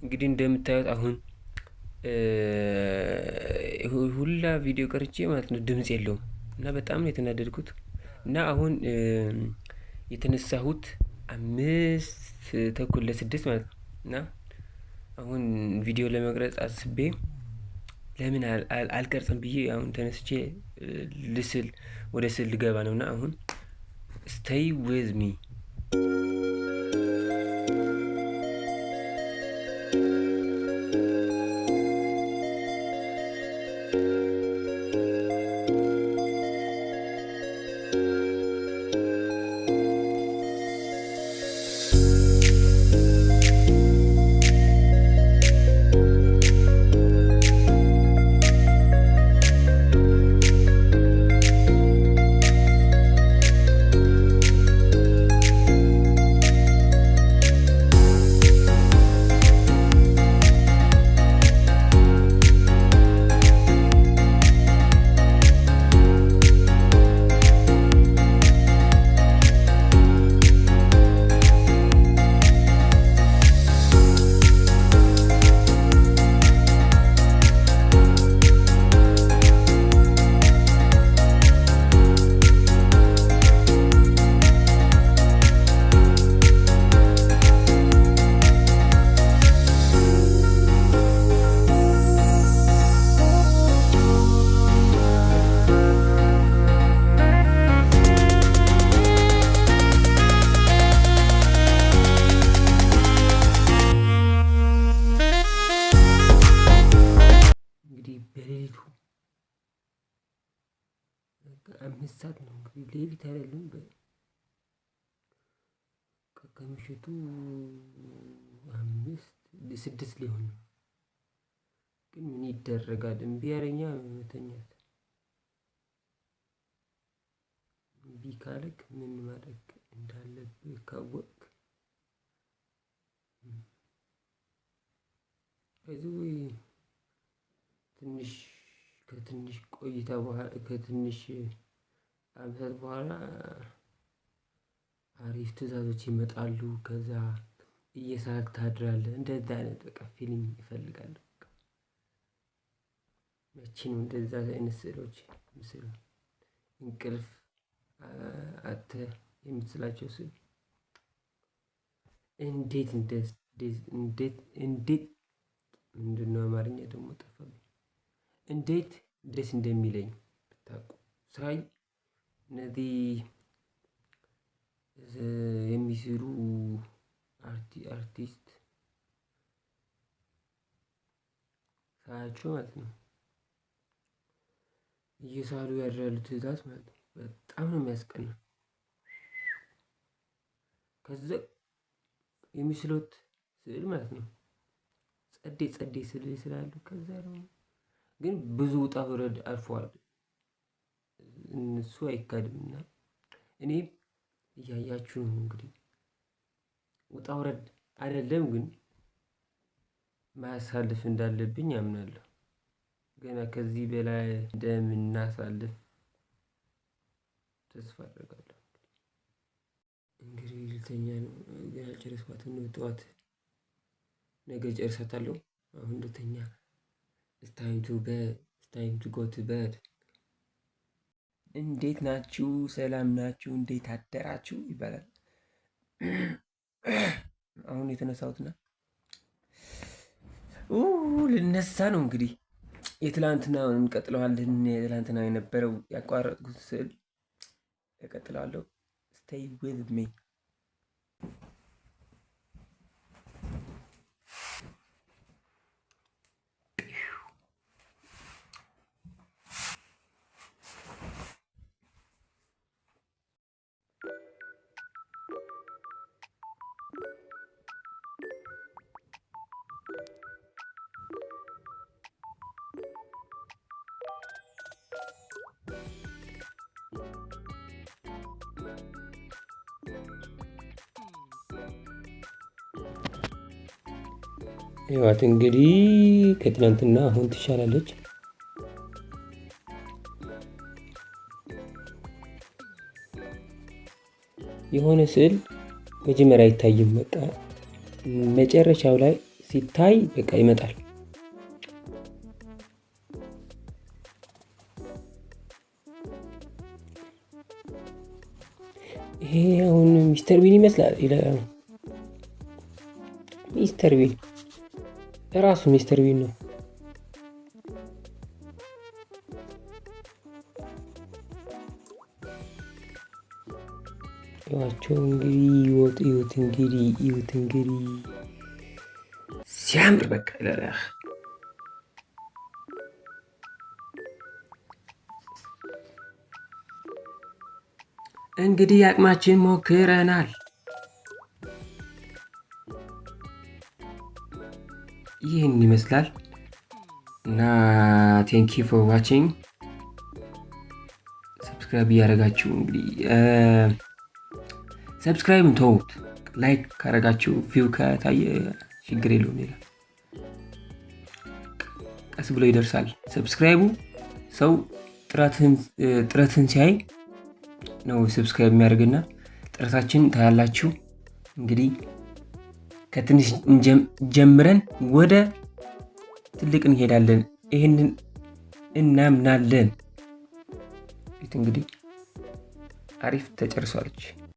እንግዲህ እንደምታዩት አሁን ሁላ ቪዲዮ ቀርጬ ማለት ነው ድምጽ የለውም እና በጣም ነው የተናደድኩት። እና አሁን የተነሳሁት 5:30 ለ6 ማለት ነው። እና አሁን ቪዲዮ ለመቅረጽ አስቤ ለምን አልቀርጽም ብዬ አሁን ተነስቼ ወደ ስዕል ልገባ ነውና አሁን ስቴይ ዊዝ ሚ። በሌሊቱ 5 ሰዓት ነው እንግዲህ ሌሊት አይደለም ከምሽቱ 6 ሊሆን ነው። ግን ምን ይደረጋል እምቢ አለኛ መተኛት። እምቢ ካለክ ምን ማድረግ እንዳለብህ ካወቅክ ከትንሽ ቆይታ በኋላ ከትንሽ አመታት በኋላ አሪፍ ትዕዛዞች ይመጣሉ። ከዛ እየሳልክ ታድራለህ። እንደዛ አይነት በቃ ፊሊንግ እፈልጋለሁ። መቼ ነው እንደዛ አይነት ስዕሎች ምስለው እንቅልፍ አጥተህ የምትስላቸው ስዕል እንዴት ምንድነው አማርኛ ደግሞ ጠፋብኝ። እንዴት ደስ እንደሚለኝ ብታውቁ ሳይ እነዚህ የሚስሉ አርቲስት ሳያቸው ማለት ነው እየሳሉ ያድራሉ ትዕዛዝ ማለት ነው። በጣም ነው የሚያስቀናው። ከዛ የሚስሉት ስዕል ማለት ነው ጸዴ ስዕል ይስላሉ። ከዛ ደግሞ ግን ብዙ ውጣ ውረድ አልፈዋል። እሱ አይካድምና እኔም እያያችሁ ነው እንግዲህ ውጣ ውረድ አይደለም ግን ማሳለፍ እንዳለብኝ አምናለሁ። ገና ከዚህ በላይ እንደምናሳልፍ ተስፋ አደርጋለሁ። እንግዲህ ልተኛ ነው ገና አልጨረስኳትም። ጠዋት ነገ እጨርሳታለሁ። አሁን ልተኛ። it's time to go to bed። እንዴት ናችሁ? ሰላም ናችሁ? እንዴት አደራችሁ ይባላል። አሁን የተነሳሁትና ልነሳ ነው እንግዲህ የትላንትናውን እንቀጥለዋለን። የትላንትና የነበረው ያቋረጥኩት ስዕል እቀጥላለሁ። stay with me። ህይወት እንግዲህ ከትናንትና አሁን ትሻላለች። የሆነ ስዕል መጀመሪያ አይታይም። በቃ መጨረሻው ላይ ሲታይ በቃ ይመጣል። ይሄ አሁን ሚስተር ቢን ይመስላል ይላል። ሚስተር ቢን ራሱ ሚስተር ቢን ነው። ያቸው እንግዲህ ይወት እንግዲህ ሲያምር በቃ ይላል። እንግዲህ አቅማችን ሞክረናል። ይህን ይመስላል እና ቴንክ ዩ ፎር ዋቺንግ። ሰብስክራይብ እያደረጋችሁ እንግዲህ ሰብስክራይብም ተውት፣ ላይክ ካረጋችሁ ቪው ከታየ ችግር የለውም ይላል። ቀስ ብሎ ይደርሳል። ሰብስክራይቡ ሰው ጥረትን ሲያይ ነው ሰብስክራይብ የሚያደርግና ጥረታችን ታያላችሁ። እንግዲህ ከትንሽ ጀምረን ወደ ትልቅ እንሄዳለን። ይሄንን እናምናለን። እንግዲህ አሪፍ ተጨርሷለች።